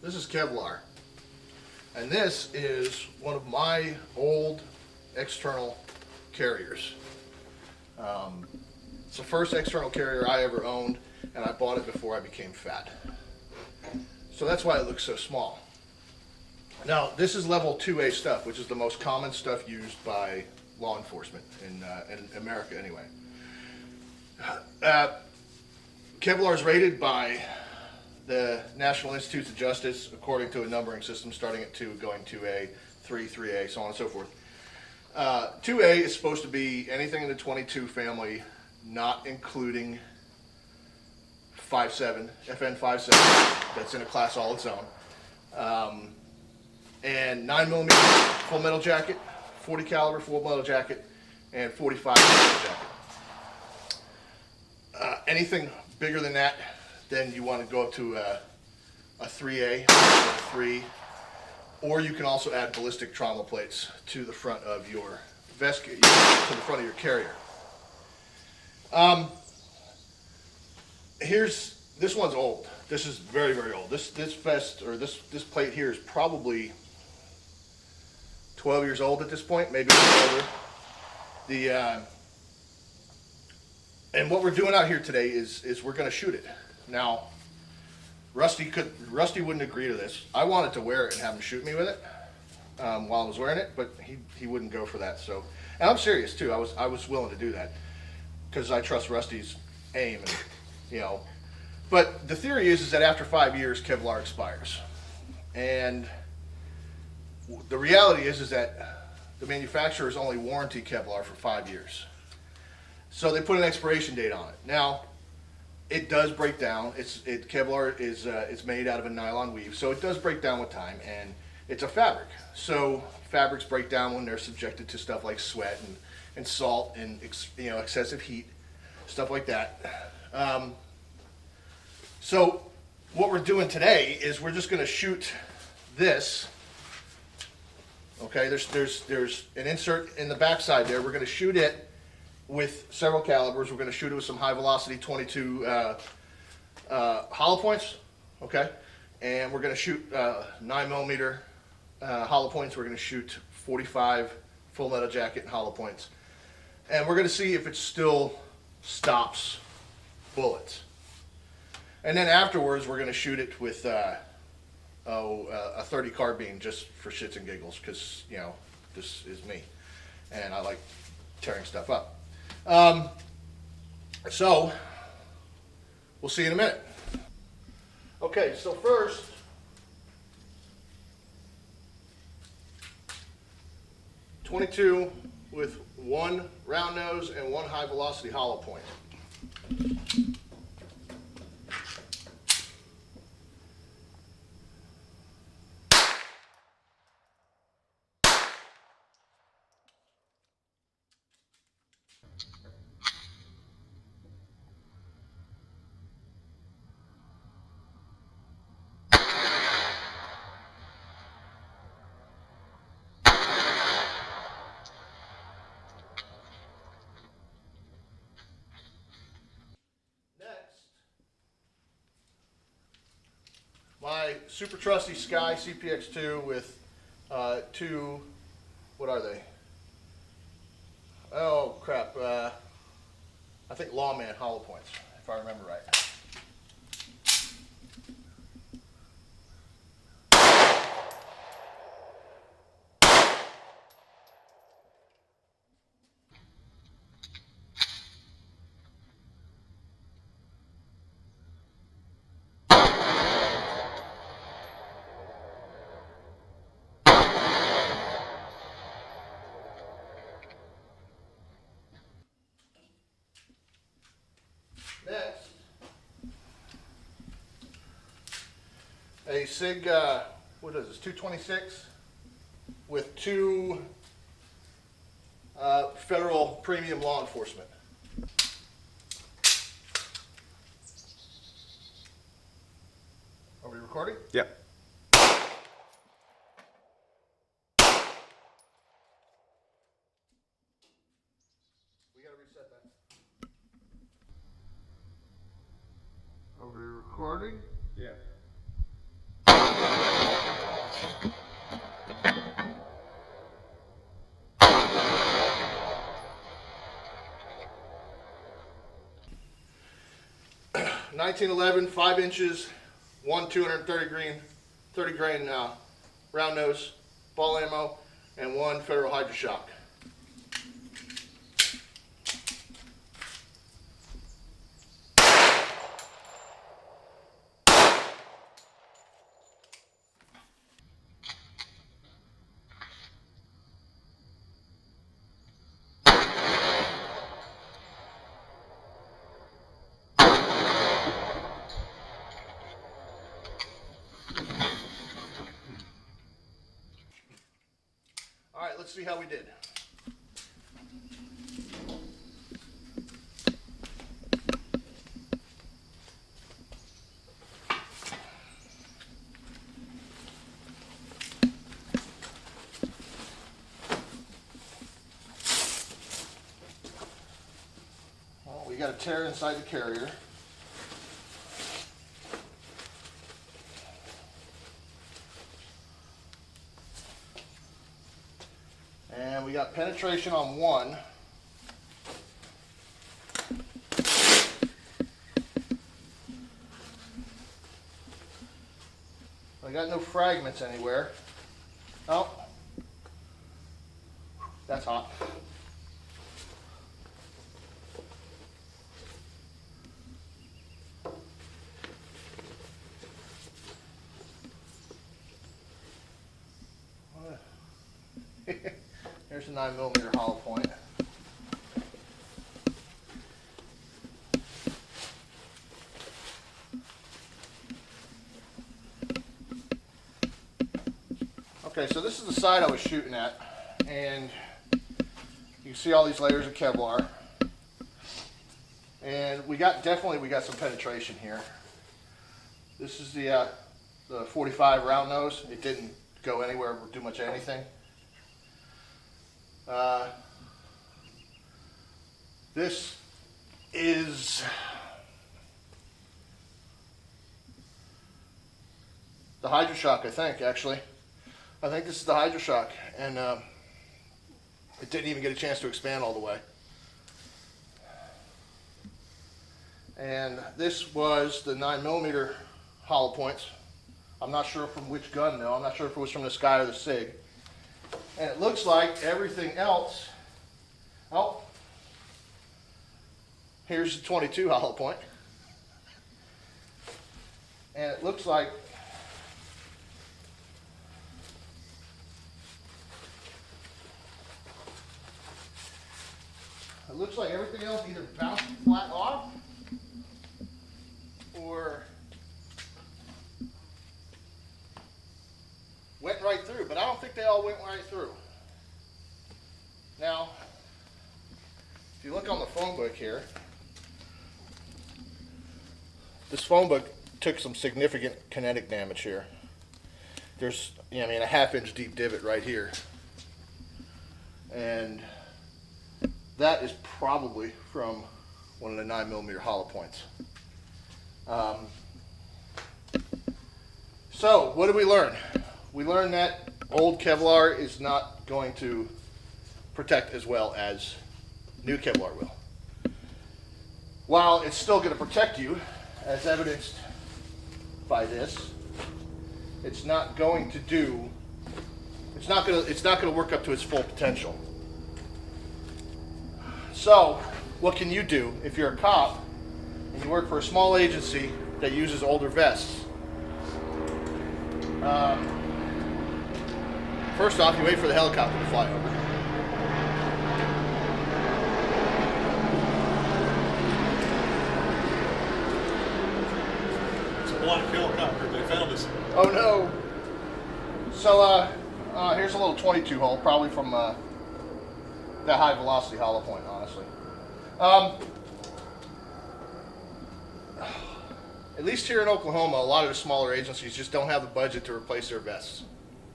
This is Kevlar, and this is one of my old external carriers. It's the first external carrier I ever owned, and I bought it before I became fat. So that's why it looks so small. Now, this is level 2A stuff, which is the most common stuff used by law enforcement in America anyway. Kevlar is rated by the National Institutes of Justice according to a numbering system starting at 2, going 2A, 3, 3A, so on and so forth. 2A is supposed to be anything in the 22 family, not including 5.7, FN 5.7, that's in a class all its own. And 9mm full metal jacket, 40 caliber full metal jacket, and 45 metal jacket. Anything bigger than that, then you want to go up to a 3A, a 3, or you can also add ballistic trauma plates to the front of your vest, to the front of your carrier. This one's old. This is very, very old. This vest, or this plate here is probably 12 years old at this point, maybe a little older. And what we're doing out here today is we're going to shoot it. Now, Rusty wouldn't agree to this. I wanted to wear it and have him shoot me with it while I was wearing it, but he wouldn't go for that. So, and I'm serious too. I was willing to do that because I trust Rusty's aim, and, you know. But the theory is that after 5 years, Kevlar expires, and the reality is that the manufacturers only warranty Kevlar for 5 years. So they put an expiration date on it. Now, it does break down. Kevlar is made out of a nylon weave, so it does break down with time, and it's a fabric. So fabrics break down when they're subjected to stuff like sweat and salt and excessive heat, stuff like that. So what we're doing today is we're just going to shoot this. Okay, there's an insert in the backside there. We're going to shoot it with several calibers. We're going to shoot it with some high velocity 22 hollow points, okay? And we're going to shoot 9mm hollow points. We're going to shoot 45 full metal jacket and hollow points. And we're going to see if it still stops bullets. And then afterwards, we're going to shoot it with a 30 carbine just for shits and giggles, because, you know, this is me. And I like tearing stuff up. So we'll see you in a minute. Okay, so first, .22 with one round nose and one high velocity hollow point. My super trusty Sky CPX2 with two, what are they? Oh crap, I think Lawman hollow points, if I remember right. Next, a SIG, what is this, 226 with two federal premium law enforcement. Are we recording? Yep. We gotta reset that. Are we recording? Yeah. (1911), 5 inches, one 30 grain round nose ball ammo, and one Federal Hydroshock. All right, let's see how we did. Well, we got a tear inside the carrier. And we got penetration on one. I got no fragments anywhere. Oh, that's hot. Here's a 9mm hollow point. Okay, so this is the side I was shooting at, and you can see all these layers of Kevlar. And we got some penetration here. This is the 45 round nose. It didn't go anywhere or do much of anything. This is the Hydroshock, I think, actually. I think this is the Hydroshock, and it didn't even get a chance to expand all the way. And this was the 9mm hollow points. I'm not sure from which gun though. I'm not sure if it was from the Sky or the Sig. And it looks like everything else, oh, here's the 22 hollow point. And it looks like everything else either bounced flat off or went right through, but I don't think they all went right through. Now, if you look on the phone book here, this phone book took some significant kinetic damage here. There's, a 1/2 inch deep divot right here. And that is probably from one of the 9mm hollow points. So, what did we learn? We learned that old Kevlar is not going to protect as well as new Kevlar will. While it's still going to protect you, as evidenced by this, it's not going to work up to its full potential. So, what can you do if you're a cop and you work for a small agency that uses older vests? First off, you wait for the helicopter to fly over. It's a black helicopter. They found us. Oh no! So here's a little 22 hole, probably from that high velocity hollow point, honestly. At least here in Oklahoma, a lot of the smaller agencies just don't have the budget to replace their vests.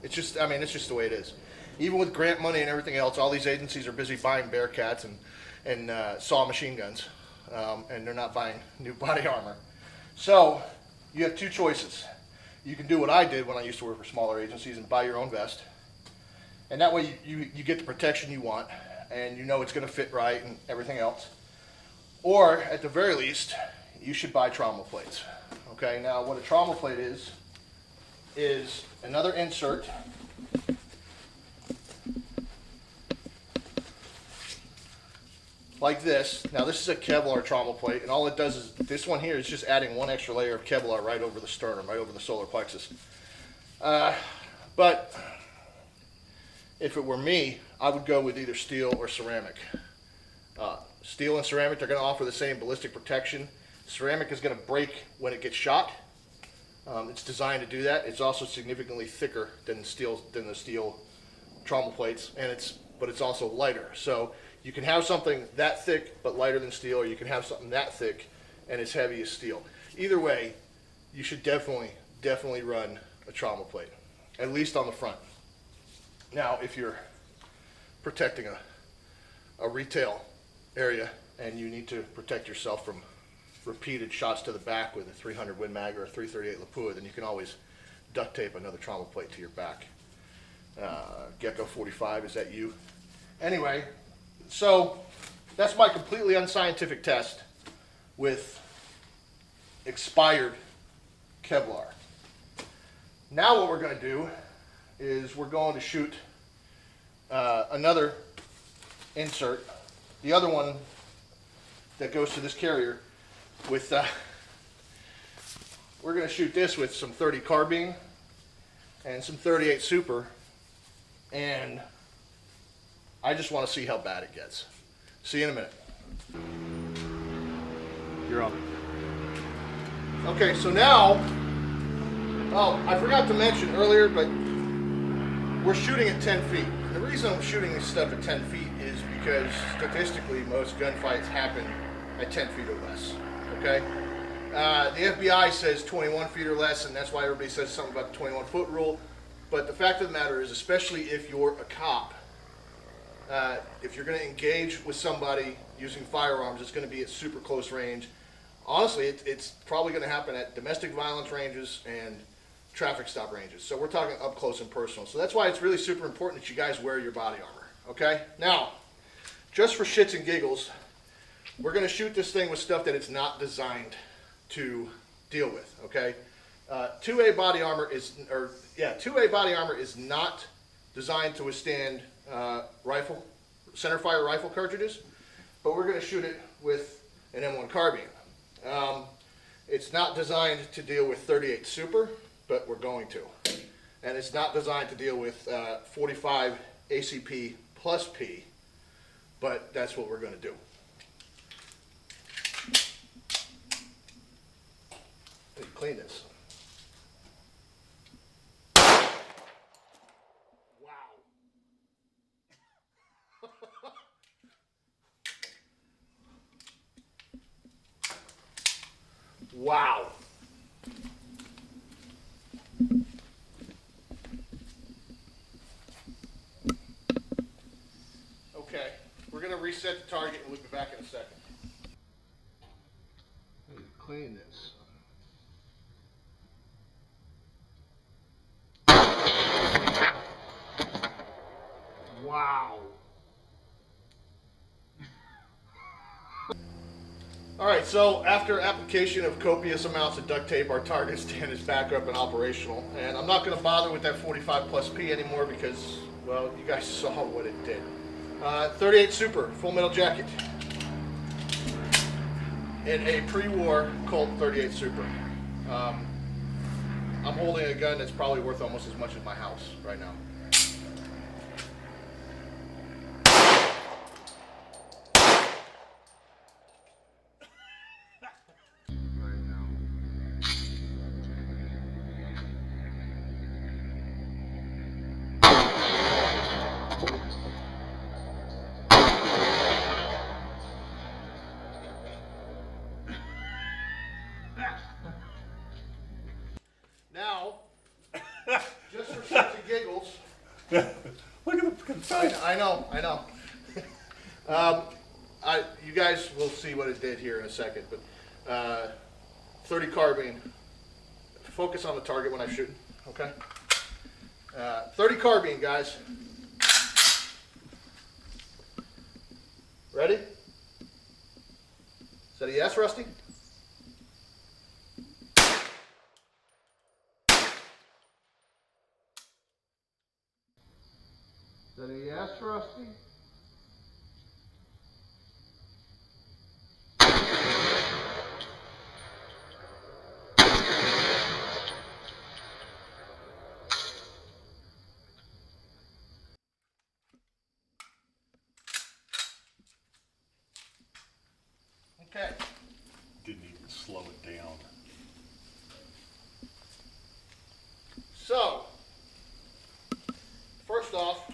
It's just, it's just the way it is. Even with grant money and everything else, all these agencies are busy buying Bearcats and saw machine guns, and they're not buying new body armor. So you have two choices. you can do what I did when I used to work for smaller agencies and buy your own vest. And that way you get the protection you want, and you know it's going to fit right and everything else. Or at the very least, you should buy trauma plates. Okay, now what a trauma plate is another insert like this. Now this is a Kevlar trauma plate, and all it does is, this one here is just adding one extra layer of Kevlar right over the sternum, right over the solar plexus. But if it were me, I would go with either steel or ceramic. Steel and ceramic, they're going to offer the same ballistic protection. Ceramic is going to break when it gets shot. It's designed to do that. It's also significantly thicker than the steel trauma plates, but it's also lighter. So you can have something that thick but lighter than steel, or you can have something that thick and as heavy as steel. Either way, you should definitely run a trauma plate, at least on the front. Now, if you're protecting a retail area and you need to protect yourself from repeated shots to the back with a 300 Win Mag or a 338 Lapua, then you can always duct tape another trauma plate to your back. Gecko 45, is that you? Anyway, so that's my completely unscientific test with expired Kevlar. Now what we're going to do is we're going to shoot another insert, the other one that goes to this carrier, with we're going to shoot this with some 30 carbine and some 38 super, and I just want to see how bad it gets. See you in a minute. You're on. Okay, so now, oh, I forgot to mention earlier, but we're shooting at 10 feet. The reason I'm shooting this stuff at 10 feet is because statistically most gunfights happen at 10 feet or less. Okay? The FBI says 21 feet or less, and that's why everybody says something about the 21-foot rule. But the fact of the matter is, especially if you're a cop, if you're going to engage with somebody using firearms, it's going to be at super close range. Honestly, it's probably going to happen at domestic violence ranges and traffic stop ranges. So we're talking up close and personal. So that's why it's really super important that you guys wear your body armor. Okay? Now, just for shits and giggles, we're going to shoot this thing with stuff that it's not designed to deal with. Okay? 2A body armor is, 2A body armor is not designed to withstand centerfire rifle cartridges, but we're going to shoot it with an M1 carbine. It's not designed to deal with 38 super, but we're going to. And it's not designed to deal with 45 ACP plus P, but that's what we're going to do. Let me clean this. Wow. Okay, we're going to reset the target and we'll be back in a second. Let me clean this. Wow. Alright, so after application of copious amounts of duct tape, our target stand is back up and operational. And I'm not going to bother with that 45 plus P anymore because, well, you guys saw what it did. 38 Super, full metal jacket. In a pre-war Colt 38 Super. I'm holding a gun that's probably worth almost as much as my house right now. Now, just for shits and giggles. Look at the face. I know. You guys will see what it did here in a second, but 30 carbine, focus on the target when I'm shooting, okay? 30 carbine, guys. Ready? Is that a yes, Rusty? Is that a yes, Rusty? Okay. Didn't even slow it down. So, first off,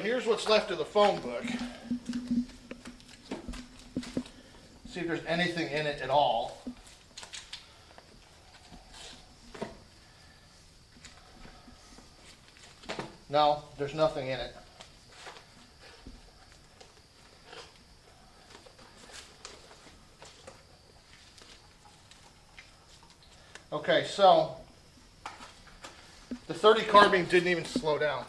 here's what's left of the phone book. See if there's anything in it at all. No, there's nothing in it. Okay, so the 30 carbine didn't even slow down.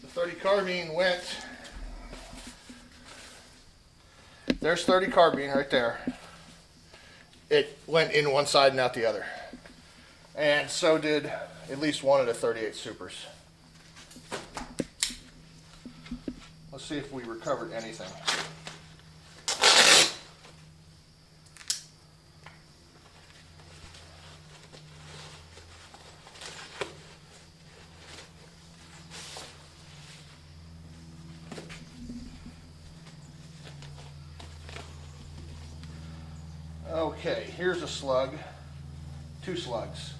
The 30 carbine went, there's 30 carbine right there. It went in one side and out the other. And so did at least one of the 38 supers. Let's see if we recovered anything. Okay, here's a slug, 2 slugs.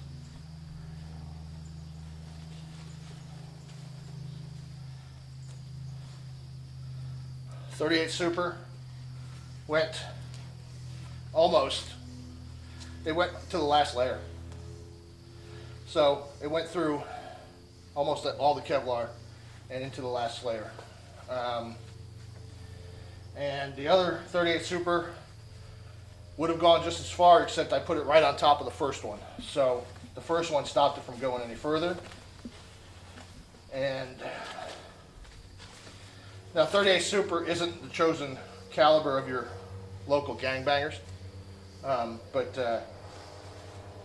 .38 Super went almost, it went to the last layer. So it went through almost all the Kevlar and into the last layer. And the other .38 Super would have gone just as far, except I put it right on top of the first one. So the first one stopped it from going any further. And now 38 Super isn't the chosen caliber of your local gangbangers, but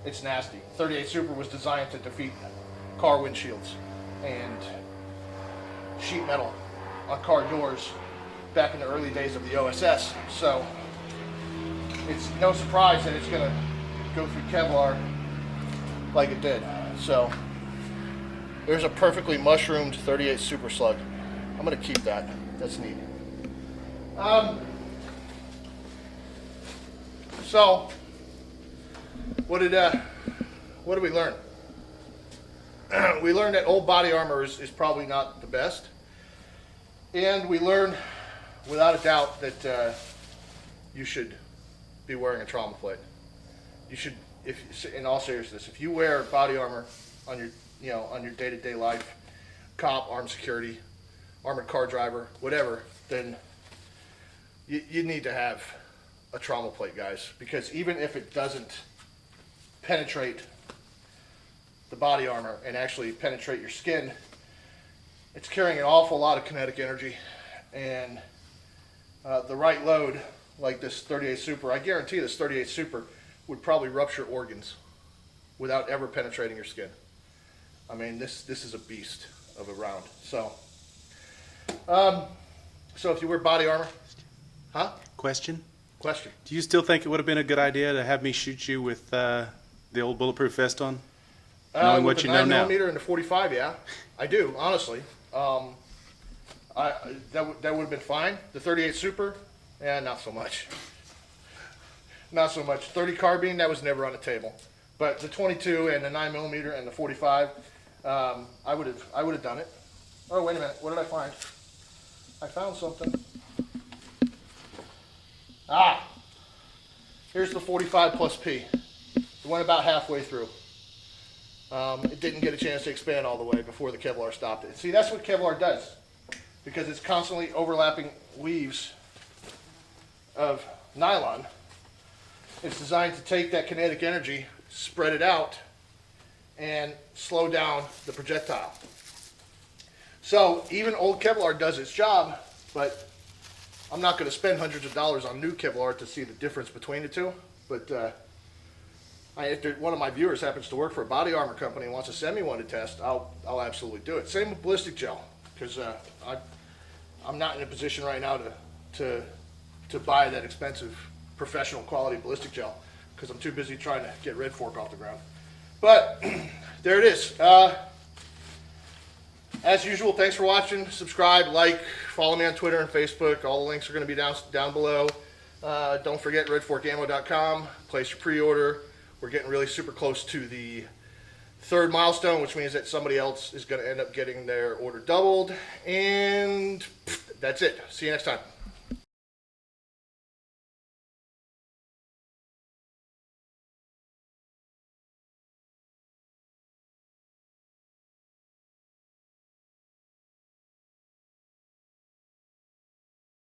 it's nasty. 38 Super was designed to defeat car windshields and sheet metal on car doors back in the early days of the OSS. So it's no surprise that it's going to go through Kevlar like it did. So there's a perfectly mushroomed 38 Super slug. I'm going to keep that. That's neat. So what did we learn? We learned that old body armor is probably not the best, and we learned without a doubt that you should be wearing a trauma plate. You should, if in all seriousness, if you wear body armor on your, on your day-to-day life, cop, armed security, armored car driver, whatever, then you need to have a trauma plate, guys, because even if it doesn't penetrate the body armor and actually penetrate your skin, it's carrying an awful lot of kinetic energy, and the right load, like this 38 Super, I guarantee this 38 Super would probably rupture organs without ever penetrating your skin. I mean, this is a beast of a round. So if you wear body armor, huh? Question? Question. Do you still think it would have been a good idea to have me shoot you with the old bulletproof vest on? Knowing what you know now. 9mm and the 45, yeah. I do, honestly. That would have been fine. The 38 Super, not so much. Not so much. 30 carbine, that was never on the table. But the 22 and the 9mm and the 45, I would have done it. Oh, wait a minute. What did I find? I found something. Ah, here's the 45 plus P. It went about halfway through. It didn't get a chance to expand all the way before the Kevlar stopped it. See, that's what Kevlar does, because it's constantly overlapping weaves of nylon. It's designed to take that kinetic energy, spread it out, and slow down the projectile. So even old Kevlar does its job, but I'm not going to spend hundreds of dollars on new Kevlar to see the difference between the two. But if one of my viewers happens to work for a body armor company and wants to send me one to test, I'll absolutely do it. Same with ballistic gel, because I'm not in a position right now to buy that expensive professional quality ballistic gel, because I'm too busy trying to get Red Fork off the ground. But there it is. As usual, thanks for watching. Subscribe, like, follow me on Twitter and Facebook. All the links are going to be down below. Don't forget redforkammo.com. Place your pre-order. We're getting really super close to the 3rd milestone, which means that somebody else is going to end up getting their order doubled. And that's it. See you next time.